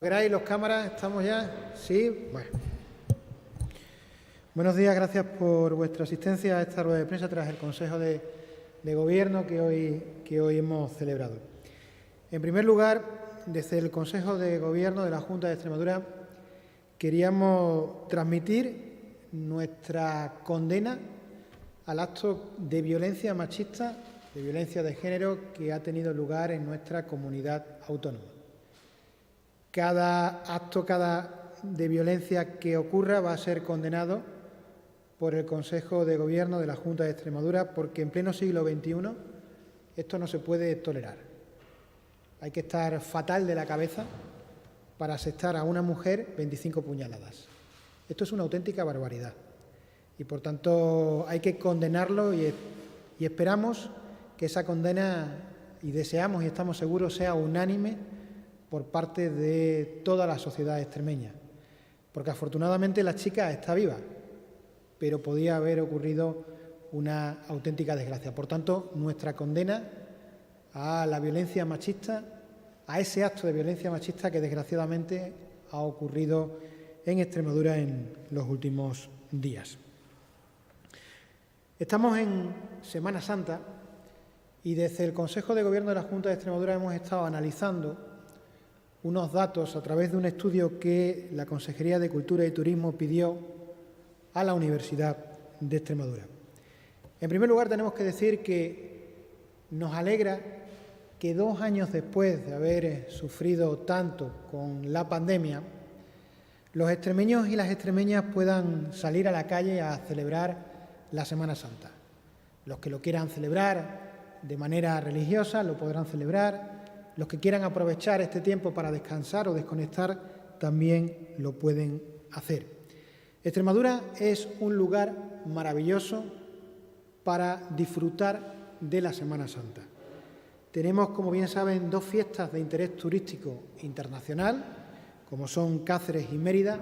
¿Queráis los cámaras? ¿Estamos ya? Sí. Bueno. Buenos días, gracias por vuestra asistencia a esta rueda de prensa tras el Consejo de Gobierno que hoy hemos celebrado. En primer lugar, desde el Consejo de Gobierno de la Junta de Extremadura queríamos transmitir nuestra condena al acto de violencia machista, de violencia de género que ha tenido lugar en nuestra comunidad autónoma. Cada acto de violencia que ocurra va a ser condenado por el Consejo de Gobierno de la Junta de Extremadura, porque en pleno siglo XXI esto no se puede tolerar. Hay que estar fatal de la cabeza para asestar a una mujer 25 puñaladas. Esto es una auténtica barbaridad y, por tanto, hay que condenarlo y esperamos que esa condena, y deseamos y estamos seguros, sea unánime por parte de toda la sociedad extremeña, porque afortunadamente la chica está viva, pero podía haber ocurrido una auténtica desgracia. Por tanto, nuestra condena a la violencia machista, a ese acto de violencia machista que desgraciadamente ha ocurrido en Extremadura en los últimos días. Estamos en Semana Santa y desde el Consejo de Gobierno de la Junta de Extremadura hemos estado analizando unos datos a través de un estudio que la Consejería de Cultura y Turismo pidió a la Universidad de Extremadura. En primer lugar, tenemos que decir que nos alegra que 2 años después de haber sufrido tanto con la pandemia, los extremeños y las extremeñas puedan salir a la calle a celebrar la Semana Santa. Los que lo quieran celebrar de manera religiosa lo podrán celebrar. Los que quieran aprovechar este tiempo para descansar o desconectar también lo pueden hacer. Extremadura es un lugar maravilloso para disfrutar de la Semana Santa. Tenemos, como bien saben, 2 fiestas de interés turístico internacional, como son Cáceres y Mérida,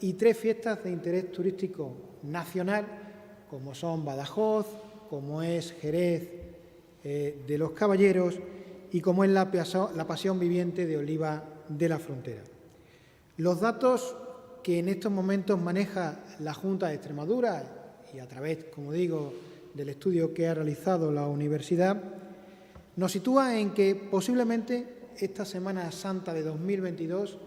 y 3 fiestas de interés turístico nacional, como son Badajoz, como es Jerez de los Caballeros y como es la Pasión Viviente de Oliva de la Frontera. Los datos que en estos momentos maneja la Junta de Extremadura y a través, como digo, del estudio que ha realizado la universidad, nos sitúa en que posiblemente esta Semana Santa de 2022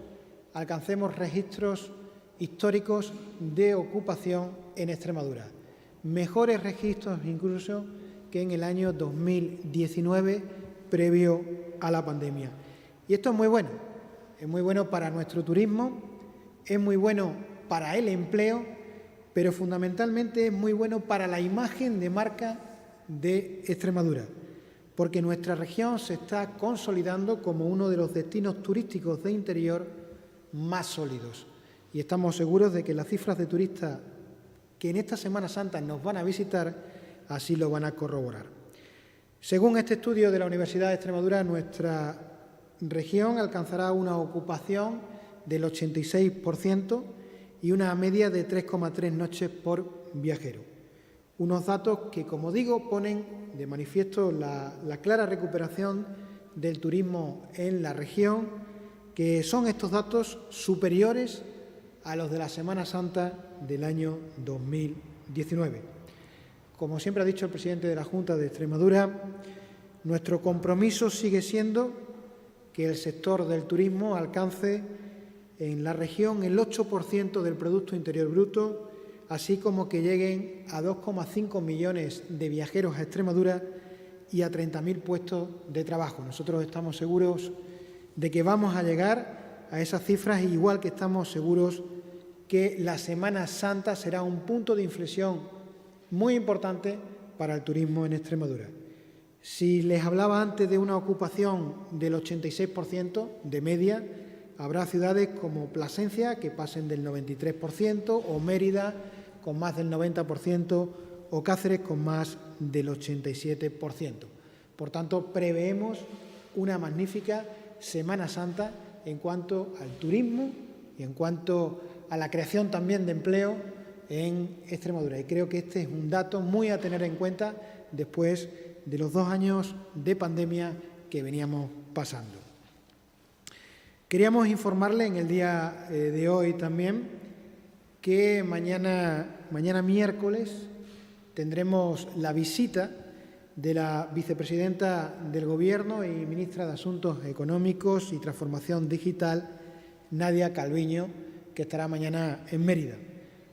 alcancemos registros históricos de ocupación en Extremadura. Mejores registros incluso que en el año 2019, previo a la pandemia. Y esto es muy bueno para nuestro turismo, es muy bueno para el empleo, pero fundamentalmente es muy bueno para la imagen de marca de Extremadura, porque nuestra región se está consolidando como uno de los destinos turísticos de interior más sólidos. Y estamos seguros de que las cifras de turistas que en esta Semana Santa nos van a visitar así lo van a corroborar. Según este estudio de la Universidad de Extremadura, nuestra región alcanzará una ocupación del 86% y una media de 3,3 noches por viajero. Unos datos que, como digo, ponen de manifiesto la clara recuperación del turismo en la región, que son estos datos superiores a los de la Semana Santa del año 2019. Como siempre ha dicho el presidente de la Junta de Extremadura, nuestro compromiso sigue siendo que el sector del turismo alcance en la región el 8% del Producto Interior Bruto, así como que lleguen a 2,5 millones de viajeros a Extremadura y a 30.000 puestos de trabajo. Nosotros estamos seguros de que vamos a llegar a esas cifras, igual que estamos seguros que la Semana Santa será un punto de inflexión muy importante para el turismo en Extremadura. Si les hablaba antes de una ocupación del 86% de media, habrá ciudades como Plasencia que pasen del 93%, o Mérida con más del 90%, o Cáceres con más del 87%. Por tanto, preveemos una magnífica Semana Santa en cuanto al turismo y en cuanto a la creación también de empleo en Extremadura. Y creo que este es un dato muy a tener en cuenta después de los 2 años de pandemia que veníamos pasando. Queríamos informarle en el día de hoy también que mañana miércoles tendremos la visita de la vicepresidenta del Gobierno y ministra de Asuntos Económicos y Transformación Digital, Nadia Calviño, que estará mañana en Mérida.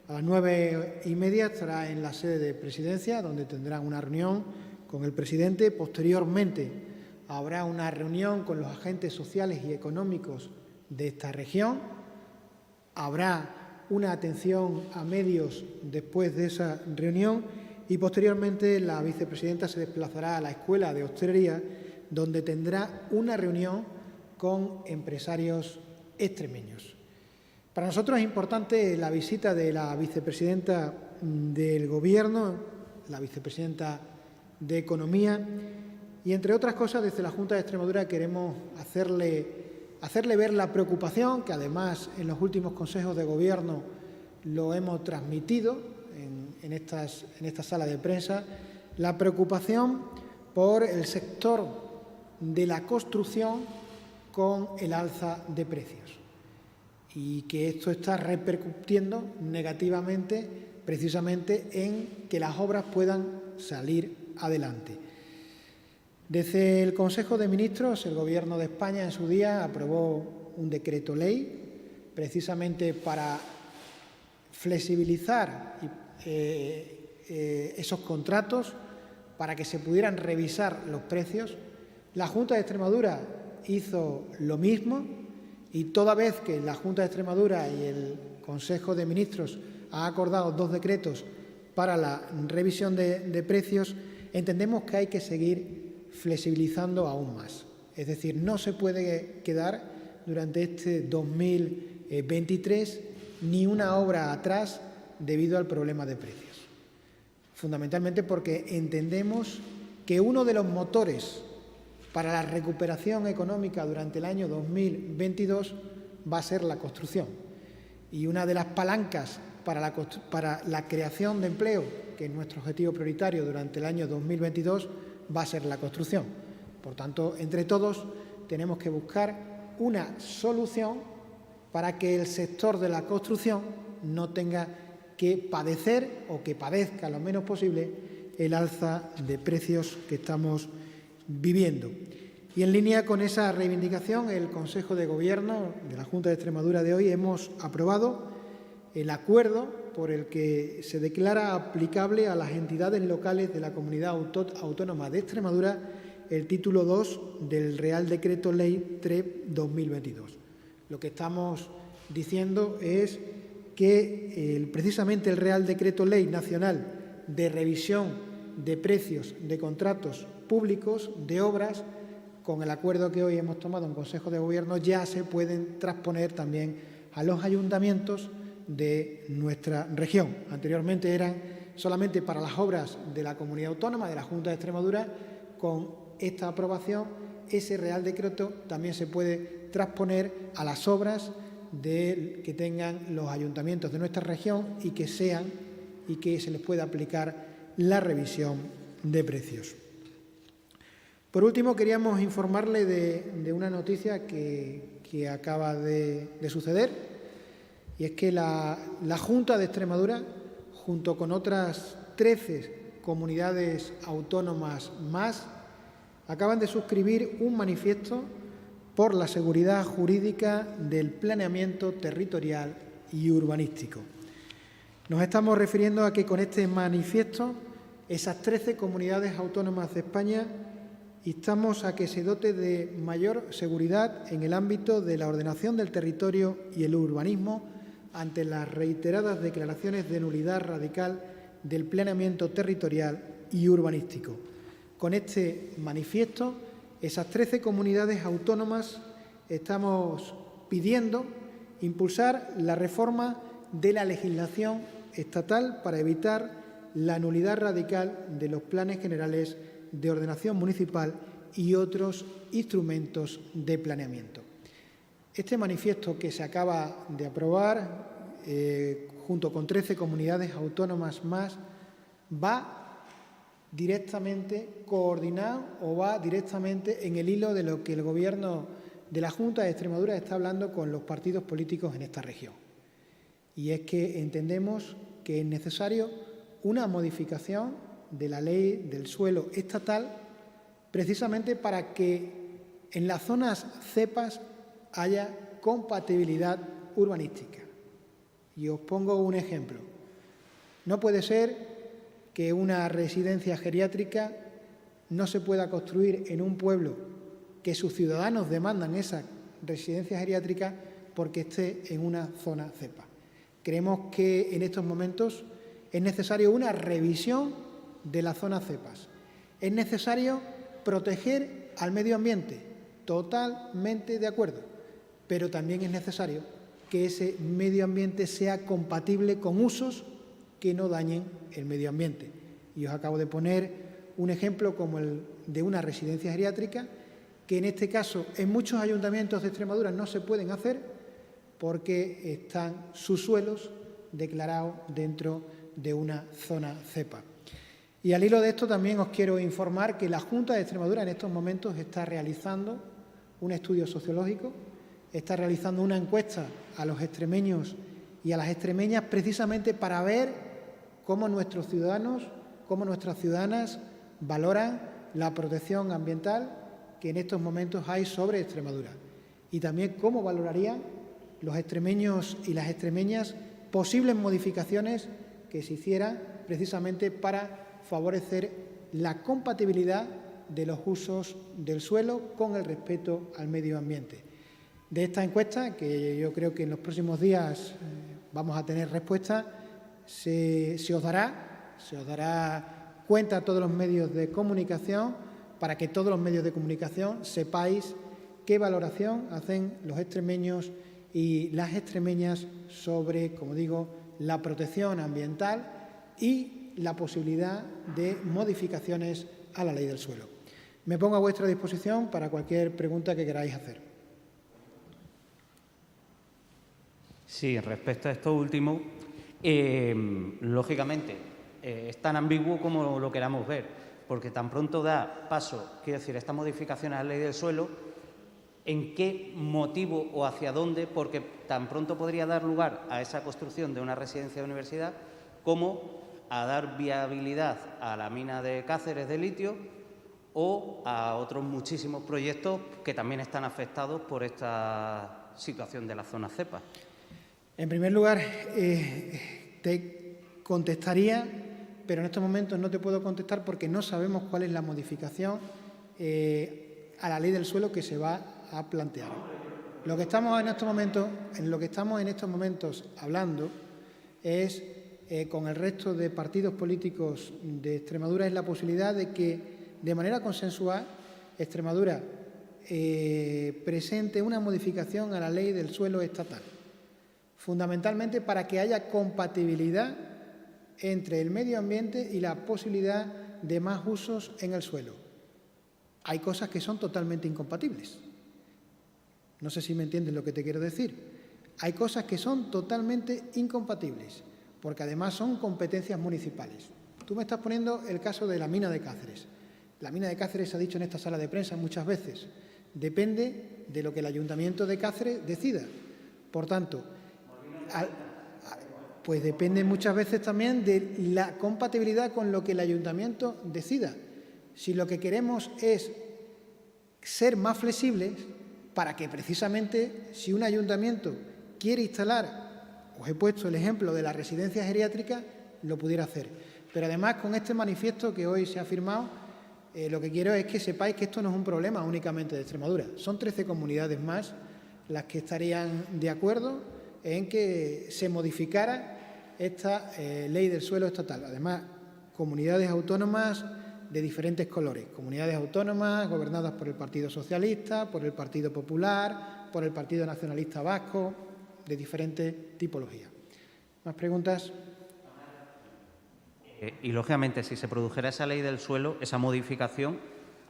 A las 9:30 estará en la sede de Presidencia, donde tendrá una reunión con el presidente. Posteriormente habrá una reunión con los agentes sociales y económicos de esta región. Habrá una atención a medios después de esa reunión y posteriormente la vicepresidenta se desplazará a la Escuela de Hostelería, donde tendrá una reunión con empresarios extremeños. Para nosotros es importante la visita de la vicepresidenta del Gobierno, la vicepresidenta de Economía, y entre otras cosas desde la Junta de Extremadura queremos hacerle ver la preocupación, que además en los últimos consejos de Gobierno lo hemos transmitido en esta sala de prensa, la preocupación por el sector de la construcción con el alza de precios y que esto está repercutiendo negativamente precisamente en que las obras puedan salir adelante. Desde el Consejo de Ministros, el Gobierno de España en su día aprobó un decreto ley precisamente para flexibilizar esos contratos, para que se pudieran revisar los precios. La Junta de Extremadura hizo lo mismo y toda vez que la Junta de Extremadura y el Consejo de Ministros ha acordado 2 decretos para la revisión de precios, entendemos que hay que seguir flexibilizando aún más. Es decir, no se puede quedar durante este 2023 ni una obra atrás debido al problema de precios. Fundamentalmente porque entendemos que uno de los motores para la recuperación económica durante el año 2022 va a ser la construcción. Y una de las palancas para la creación de empleo, que es nuestro objetivo prioritario durante el año 2022, va a ser la construcción. Por tanto, entre todos tenemos que buscar una solución para que el sector de la construcción no tenga que padecer o que padezca lo menos posible el alza de precios que estamos viviendo. Y en línea con esa reivindicación, el Consejo de Gobierno de la Junta de Extremadura de hoy hemos aprobado el acuerdo por el que se declara aplicable a las entidades locales de la Comunidad Autónoma de Extremadura el título 2 del Real Decreto Ley 3/2022. Lo que estamos diciendo es que precisamente el Real Decreto Ley Nacional de Revisión de Precios de Contratos Públicos de Obras, con el acuerdo que hoy hemos tomado en Consejo de Gobierno, ya se pueden transponer también a los ayuntamientos de nuestra región. Anteriormente eran solamente para las obras de la Comunidad Autónoma, de la Junta de Extremadura. Con esta aprobación, ese Real Decreto también se puede transponer a las obras que tengan los ayuntamientos de nuestra región y que se les pueda aplicar la revisión de precios. Por último, queríamos informarle de una noticia que acaba de suceder, y es que la Junta de Extremadura, junto con otras 13 comunidades autónomas más, acaban de suscribir un manifiesto por la seguridad jurídica del planeamiento territorial y urbanístico. Nos estamos refiriendo a que con este manifiesto, esas 13 comunidades autónomas de España instamos a que se dote de mayor seguridad en el ámbito de la ordenación del territorio y el urbanismo ante las reiteradas declaraciones de nulidad radical del planeamiento territorial y urbanístico. Con este manifiesto, esas 13 comunidades autónomas estamos pidiendo impulsar la reforma de la legislación estatal para evitar la nulidad radical de los planes generales de ordenación municipal y otros instrumentos de planeamiento. Este manifiesto que se acaba de aprobar, junto con 13 comunidades autónomas más, va directamente coordinado o va directamente en el hilo de lo que el Gobierno de la Junta de Extremadura está hablando con los partidos políticos en esta región. Y es que entendemos que es necesario una modificación de la ley del suelo estatal precisamente para que en las zonas cepas haya compatibilidad urbanística. Y os pongo un ejemplo. No puede ser que una residencia geriátrica no se pueda construir en un pueblo que sus ciudadanos demandan esa residencia geriátrica porque esté en una zona cepa. Creemos que en estos momentos es necesario una revisión de las zonas cepas. Es necesario proteger al medio ambiente, totalmente de acuerdo, pero también es necesario que ese medio ambiente sea compatible con usos que no dañen el medio ambiente. Y os acabo de poner un ejemplo como el de una residencia geriátrica, que en este caso en muchos ayuntamientos de Extremadura no se pueden hacer porque están sus suelos declarados dentro de una zona cepa. Y al hilo de esto también os quiero informar que la Junta de Extremadura en estos momentos está realizando un estudio sociológico, está realizando una encuesta a los extremeños y a las extremeñas precisamente para ver cómo nuestros ciudadanos, cómo nuestras ciudadanas valoran la protección ambiental que en estos momentos hay sobre Extremadura y también cómo valorarían los extremeños y las extremeñas posibles modificaciones que se hicieran precisamente para favorecer la compatibilidad de los usos del suelo con el respeto al medio ambiente. De esta encuesta, que yo creo que en los próximos días vamos a tener respuesta, se os dará cuenta a todos los medios de comunicación para que todos los medios de comunicación sepáis qué valoración hacen los extremeños y las extremeñas sobre, como digo, la protección ambiental y la posibilidad de modificaciones a la ley del suelo. Me pongo a vuestra disposición para cualquier pregunta que queráis hacer. Sí, respecto a esto último, lógicamente es tan ambiguo como lo queramos ver, porque tan pronto da paso, quiero decir, esta modificación a la ley del suelo, ¿en qué motivo o hacia dónde? Porque tan pronto podría dar lugar a esa construcción de una residencia de universidad como a dar viabilidad a la mina de Cáceres de litio o a otros muchísimos proyectos que también están afectados por esta situación de la zona cepa. En primer lugar, te contestaría, pero en estos momentos no te puedo contestar porque no sabemos cuál es la modificación a la ley del suelo que se va a plantear. Lo que estamos en estos momentos hablando es con el resto de partidos políticos de Extremadura es la posibilidad de que, de manera consensual, Extremadura presente una modificación a la ley del suelo estatal, fundamentalmente para que haya compatibilidad entre el medio ambiente y la posibilidad de más usos en el suelo. Hay cosas que son totalmente incompatibles. No sé si me entiendes lo que te quiero decir. Hay cosas que son totalmente incompatibles, porque además son competencias municipales. Tú me estás poniendo el caso de la mina de Cáceres. La mina de Cáceres, se ha dicho en esta sala de prensa muchas veces, depende de lo que el Ayuntamiento de Cáceres decida. Por tanto, pues depende muchas veces también de la compatibilidad con lo que el Ayuntamiento decida. Si lo que queremos es ser más flexibles para que precisamente si un ayuntamiento quiere instalar, os he puesto el ejemplo de la residencia geriátrica, lo pudiera hacer. Pero además con este manifiesto que hoy se ha firmado, lo que quiero es que sepáis que esto no es un problema únicamente de Extremadura. Son 13 comunidades más las que estarían de acuerdo en que se modificara esta ley del suelo estatal. Además, comunidades autónomas de diferentes colores, comunidades autónomas gobernadas por el Partido Socialista, por el Partido Popular, por el Partido Nacionalista Vasco, de diferentes tipologías. ¿Más preguntas? Y, lógicamente, si se produjera esa ley del suelo, esa modificación,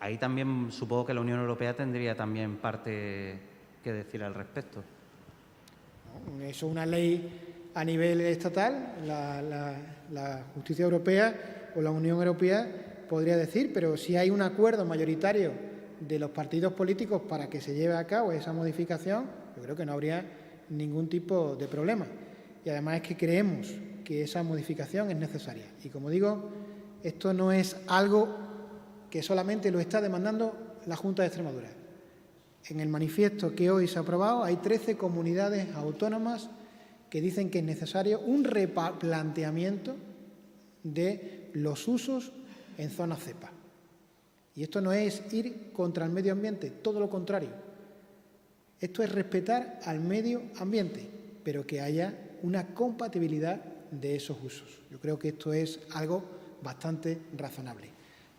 ahí también supongo que la Unión Europea tendría también parte que decir al respecto. Eso es una ley a nivel estatal, la Justicia Europea o la Unión Europea podría decir, pero si hay un acuerdo mayoritario de los partidos políticos para que se lleve a cabo esa modificación, yo creo que no habría ningún tipo de problema. Y además es que creemos que esa modificación es necesaria. Y como digo, esto no es algo que solamente lo está demandando la Junta de Extremadura. En el manifiesto que hoy se ha aprobado hay 13 comunidades autónomas que dicen que es necesario un replanteamiento de los usos en zonas cepa. Y esto no es ir contra el medio ambiente, todo lo contrario. Esto es respetar al medio ambiente, pero que haya una compatibilidad de esos usos. Yo creo que esto es algo bastante razonable.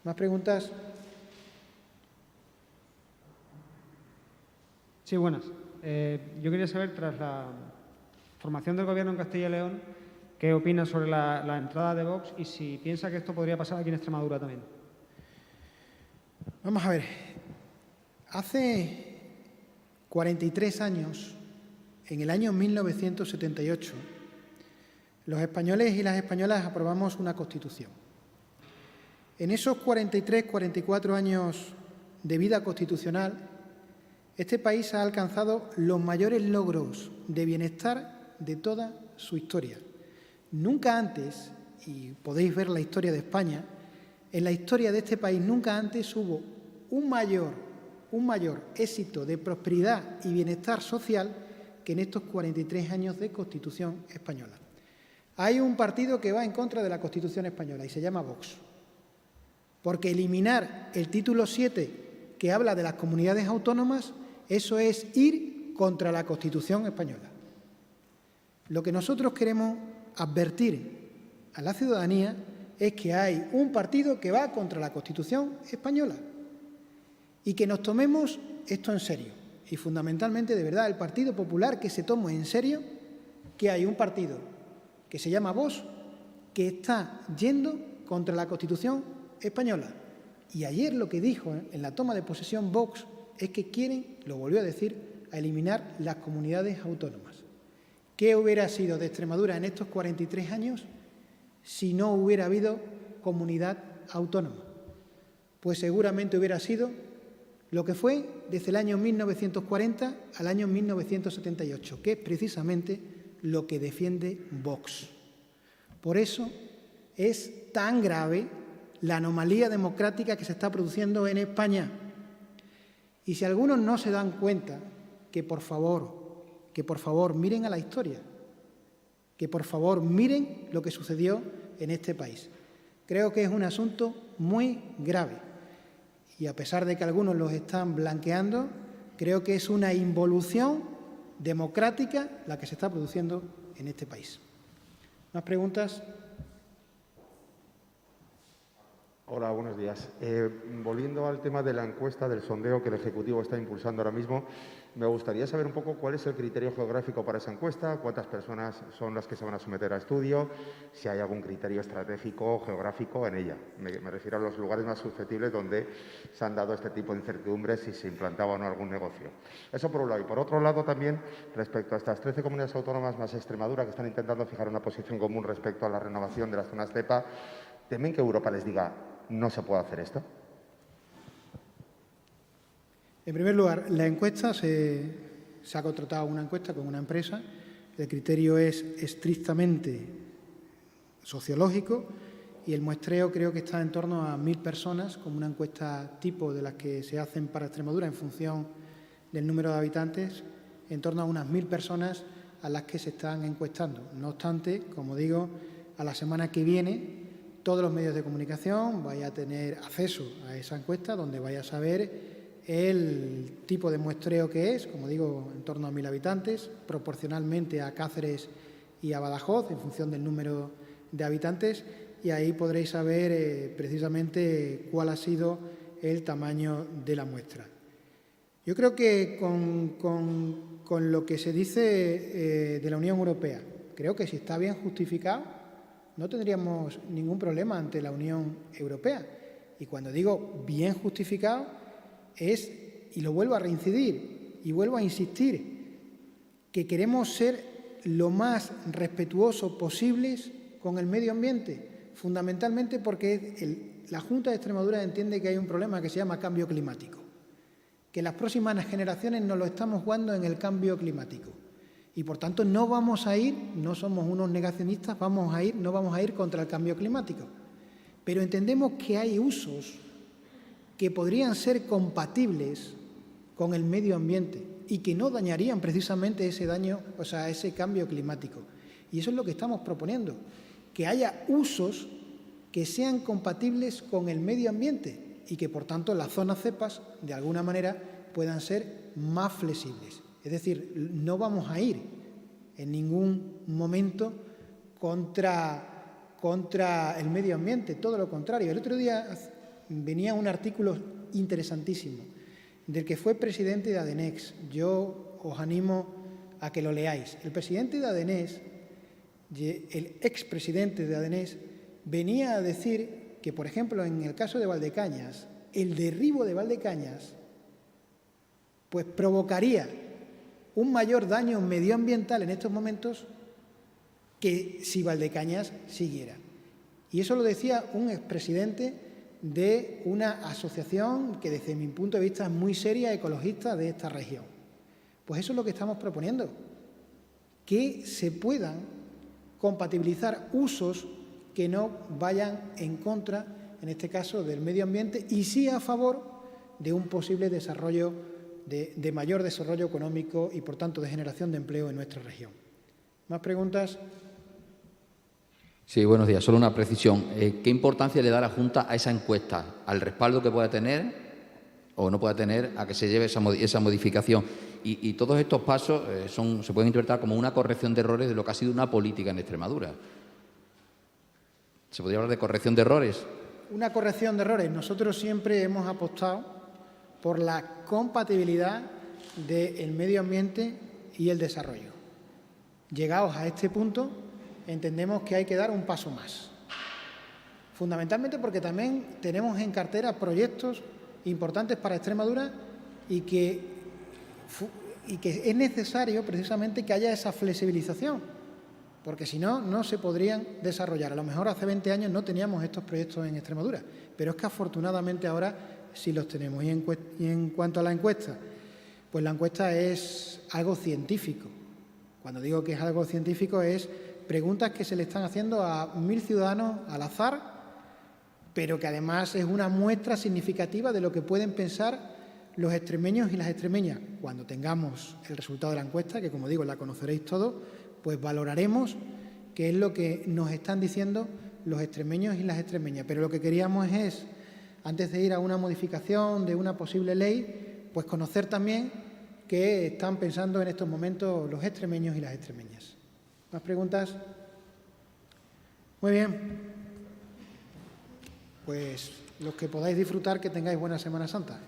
¿Más preguntas? Sí, buenas. Yo quería saber, tras la formación del Gobierno en Castilla y León, ¿qué opina sobre la entrada de Vox y si piensa que esto podría pasar aquí en Extremadura también? Vamos a ver. Hace 43 años, en el año 1978, los españoles y las españolas aprobamos una Constitución. En esos 43, 44 años de vida constitucional, este país ha alcanzado los mayores logros de bienestar de toda su historia. Nunca antes, y podéis ver la historia de España, en la historia de este país nunca antes hubo un mayor éxito de prosperidad y bienestar social que en estos 43 años de Constitución española. Hay un partido que va en contra de la Constitución española y se llama Vox, porque eliminar el título 7 que habla de las comunidades autónomas, eso es ir contra la Constitución española. Lo que nosotros queremos advertir a la ciudadanía es que hay un partido que va contra la Constitución española y que nos tomemos esto en serio. Y fundamentalmente, de verdad, el Partido Popular que se tome en serio que hay un partido que se llama Vox que está yendo contra la Constitución española. Y ayer lo que dijo en la toma de posesión Vox es que quieren, lo volvió a decir, a eliminar las comunidades autónomas. ¿Qué hubiera sido de Extremadura en estos 43 años si no hubiera habido comunidad autónoma? Pues seguramente hubiera sido lo que fue desde el año 1940 al año 1978, que es precisamente lo que defiende Vox. Por eso es tan grave la anomalía democrática que se está produciendo en España. Y si algunos no se dan cuenta, que por favor miren a la historia, que por favor miren lo que sucedió en este país. Creo que es un asunto muy grave y a pesar de que algunos los están blanqueando, creo que es una involución democrática la que se está produciendo en este país. ¿Más preguntas? Hola, buenos días. Volviendo al tema de la encuesta, del sondeo que el Ejecutivo está impulsando ahora mismo, me gustaría saber un poco cuál es el criterio geográfico para esa encuesta, cuántas personas son las que se van a someter a estudio, si hay algún criterio estratégico o geográfico en ella. Me refiero a los lugares más susceptibles donde se han dado este tipo de incertidumbres si se implantaba o no algún negocio. Eso por un lado. Y por otro lado también, respecto a estas 13 comunidades autónomas más Extremadura que están intentando fijar una posición común respecto a la renovación de las zonas CEPA, ¿temen que Europa les diga no se puede hacer esto? En primer lugar, la encuesta se ha contratado una encuesta con una empresa. El criterio es estrictamente sociológico y el muestreo creo que está en torno a 1.000 personas, como una encuesta tipo de las que se hacen para Extremadura en función del número de habitantes, en torno a unas 1.000 personas a las que se están encuestando. No obstante, como digo, a la semana que viene todos los medios de comunicación vaya a tener acceso a esa encuesta donde vaya a saber el tipo de muestreo que es, como digo, en torno a 1.000 habitantes, proporcionalmente a Cáceres y a Badajoz, en función del número de habitantes, y ahí podréis saber precisamente cuál ha sido el tamaño de la muestra. Yo creo que con lo que se dice de la Unión Europea, creo que si está bien justificado, no tendríamos ningún problema ante la Unión Europea. Y cuando digo bien justificado es, y lo vuelvo a reincidir y vuelvo a insistir, que queremos ser lo más respetuosos posibles con el medio ambiente, fundamentalmente porque la Junta de Extremadura entiende que hay un problema que se llama cambio climático. que las próximas generaciones nos lo estamos jugando en el cambio climático. Y por tanto no vamos a ir, no somos unos negacionistas, no vamos a ir contra el cambio climático. Pero entendemos que hay usos que podrían ser compatibles con el medio ambiente y que no dañarían precisamente ese cambio climático. Y eso es lo que estamos proponiendo, que haya usos que sean compatibles con el medio ambiente y que, por tanto, las zonas CEPAS, de alguna manera, puedan ser más flexibles. Es decir, no vamos a ir en ningún momento contra el medio ambiente, todo lo contrario. El otro día venía un artículo interesantísimo del que fue presidente de ADENEX. Yo os animo a que lo leáis. El presidente de ADENEX, el expresidente de ADENEX, venía a decir que, por ejemplo, en el caso de Valdecañas, el derribo de Valdecañas pues provocaría un mayor daño medioambiental en estos momentos que si Valdecañas siguiera. Y eso lo decía un expresidente de una asociación que, desde mi punto de vista, es muy seria, ecologista de esta región. Pues eso es lo que estamos proponiendo, que se puedan compatibilizar usos que no vayan en contra, en este caso, del medio ambiente y sí a favor de un posible desarrollo, de mayor desarrollo económico y, por tanto, de generación de empleo en nuestra región. ¿Más preguntas? Sí, buenos días. Solo una precisión. ¿Qué importancia le da la Junta a esa encuesta? ¿Al respaldo que pueda tener o no pueda tener a que se lleve esa modificación? Y todos estos pasos se pueden interpretar como una corrección de errores de lo que ha sido una política en Extremadura. ¿Se podría hablar de corrección de errores? Una corrección de errores. Nosotros siempre hemos apostado por la compatibilidad del medio ambiente y el desarrollo. Llegados a este punto, entendemos que hay que dar un paso más. Fundamentalmente porque también tenemos en cartera proyectos importantes para Extremadura y que es necesario precisamente que haya esa flexibilización, porque si no, no se podrían desarrollar. A lo mejor hace 20 años no teníamos estos proyectos en Extremadura, pero es que afortunadamente ahora sí los tenemos. Y en cuanto a la encuesta, pues la encuesta es algo científico. Cuando digo que es algo científico, es preguntas que se le están haciendo a 1.000 ciudadanos al azar, pero que además es una muestra significativa de lo que pueden pensar los extremeños y las extremeñas. Cuando tengamos el resultado de la encuesta, que como digo la conoceréis todos, pues valoraremos qué es lo que nos están diciendo los extremeños y las extremeñas. Pero lo que queríamos es, antes de ir a una modificación de una posible ley, pues conocer también qué están pensando en estos momentos los extremeños y las extremeñas. ¿Más preguntas? Muy bien. Pues los que podáis disfrutar, que tengáis buena Semana Santa.